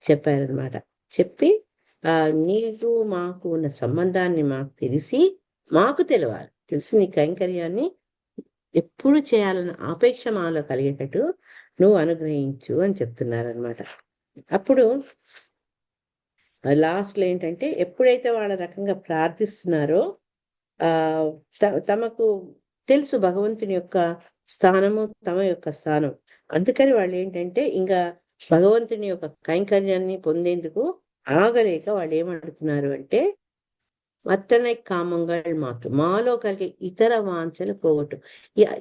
చెప్పారనమాట. చెప్పి నీకు మాకు ఉన్న సంబంధాన్ని మాకు మాకు తెలిసి నీ కైంకర్యాన్ని ఎప్పుడు చేయాలన్న ఆపేక్ష మాలో కలిగేటట్టు నువ్వు అనుగ్రహించు అని చెప్తున్నారనమాట. అప్పుడు లాస్ట్లో ఏంటంటే, ఎప్పుడైతే వాళ్ళ రకంగా ప్రార్థిస్తున్నారో తమకు తెలుసు భగవంతుని యొక్క స్థానము, తమ యొక్క స్థానం. అందుకని వాళ్ళు ఏంటంటే ఇంకా భగవంతుని యొక్క కైంకర్యాన్ని పొందేందుకు ఆగలేక వాళ్ళు ఏమడుతున్నారు అంటే, అట్టనే కామంగా మాలో కలిగే ఇతర వాంఛలు పోగొట్టు.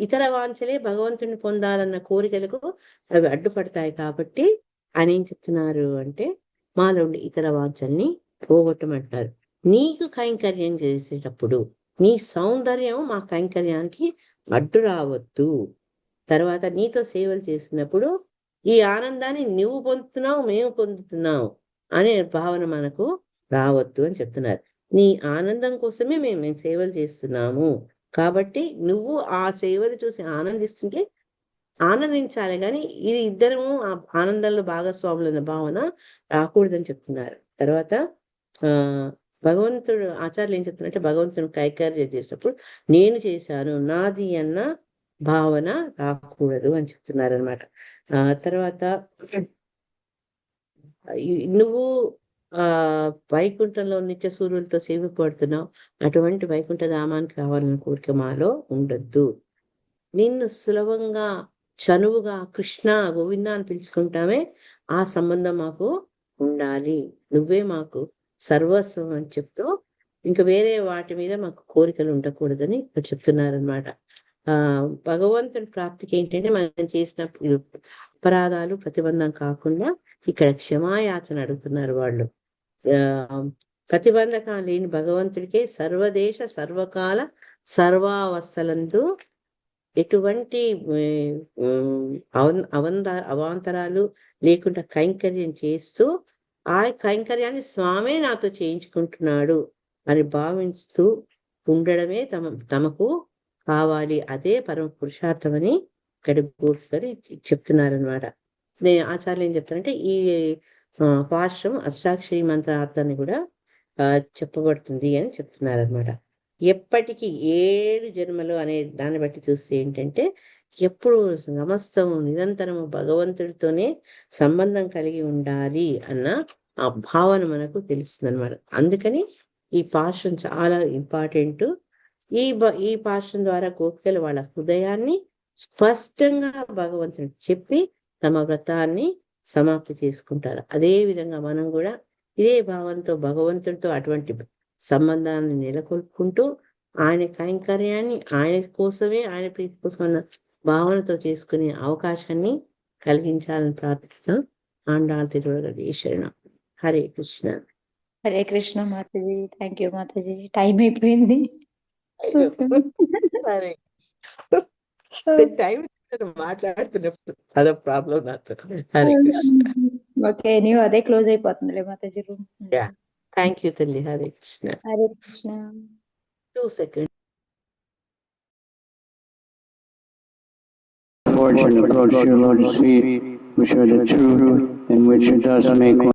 ఇతర వాంఛలే భగవంతుని పొందాలన్న కోరికలకు అవి అడ్డుపడతాయి. కాబట్టి అని ఏం చెప్తున్నారు అంటే, మాలో ఉండే ఇతర వాంఛల్ని పోగొట్టమంటారు. నీకు కైంకర్యం చేసేటప్పుడు నీ సౌందర్యం మా కైంకర్యానికి అడ్డు రావద్దు. తర్వాత నీతో సేవలు చేసినప్పుడు ఈ ఆనందాన్ని నువ్వు పొందుతున్నావు, మేము పొందుతున్నావు అనే భావన మనకు రావద్దు అని చెప్తున్నారు. నీ ఆనందం కోసమే మేము సేవలు చేస్తున్నాము. కాబట్టి నువ్వు ఆ సేవలు చూసి ఆనందిస్తుంటే ఆనందించాలి, కానీ ఇది ఇద్దరము ఆ ఆనందంలో భాగస్వాములన్న భావన రాకూడదని చెప్తున్నారు. తర్వాత భగవంతుడు ఆచార్యులు ఏం చెప్తున్నారంటే భగవంతుని కైకర్యం చేసినప్పుడు నేను చేశాను నాది అన్న భావన రాకూడదు అని చెప్తున్నారనమాట. తర్వాత నువ్వు వైకుంఠంలో నిత్య సూర్యులతో సేవిపడుతున్నావు, అటువంటి వైకుంఠ ధామానికి రావాలన్న కోరిక మాలో ఉండొద్దు. నిన్ను సులభంగా చనువుగా కృష్ణ గోవింద అని పిలుచుకుంటామే, ఆ సంబంధం మాకు ఉండాలి, నువ్వే మాకు సర్వస్వం అని చెప్తూ ఇంకా వేరే వాటి మీద మాకు కోరికలు ఉండకూడదని ఇక్కడ చెప్తున్నారనమాట. భగవంతుడి ప్రాప్తికి ఏంటంటే మనం చేసిన అపరాధాలు ప్రతిబంధం కాకుండా ఇక్కడ క్షమాయాచన అడుగుతున్నారు వాళ్ళు. ప్రతిబంధకం లేని భగవంతుడికే సర్వదేశ సర్వకాల సర్వావస్థలందు ఎటువంటి అవాంతరాలు లేకుండా కైంకర్యం చేస్తూ ఆ కైంకర్యాన్ని స్వామే నాతో చేయించుకుంటున్నాడు అని భావిస్తూ ఉండడమే తమకు కావాలి, అదే పరమ పురుషార్థం అని ఇక్కడ గోపికలు చెప్తున్నారనమాట. నేను ఆచార్యులు ఏం చెప్తారంటే ఈ పాశ్రం అష్టాక్షరి మంత్రార్థాన్ని కూడా చెప్పబడుతుంది అని చెప్తున్నారనమాట. ఎప్పటికీ 7 జన్మలు అనే దాన్ని బట్టి చూస్తే ఏంటంటే ఎప్పుడు సమస్తము నిరంతరము భగవంతుడితోనే సంబంధం కలిగి ఉండాలి అన్న ఆ భావన మనకు తెలుస్తుంది అనమాట. అందుకని ఈ పాశ్రం చాలా ఇంపార్టెంట్. ఈ పాశ్రం ద్వారా గోపికలు వాళ్ళ హృదయాన్ని స్పష్టంగా భగవంతుడికి చెప్పి తమ వ్రతాన్ని సమాప్తి చేసుకుంటారు. అదే విధంగా మనం కూడా ఇదే భావంతో భగవంతుడితో అటువంటి సంబంధాన్ని నెలకొల్పుకుంటూ ఆయన కైంకర్యాన్ని ఆయన కోసమే, ఆయన ప్రీతి కోసం అన్న భావనతో చేసుకునే అవకాశాన్ని కలిగించాలని ప్రార్థిస్తాం. ఆండాళ్ తిరువగేశ్వరణ. హరే కృష్ణ. హరే కృష్ణ మాతాజీ. థ్యాంక్ యూ మాతాజీ. టైం అయిపోయింది. టైం మాట్లాడుతున్నప్పుడు అదో ప్రాబ్లం నాతో. హరే కృష్ణ. ఓకే, నీవు అదే క్లోజ్ అయిపోతుందిలే మాతాజీ రూమ్. థ్యాంక్ యూ తల్లి. Hare Krishna. Hare Krishna. 2 seconds. Fortune approach you, Lord, to see which are the truth and which does make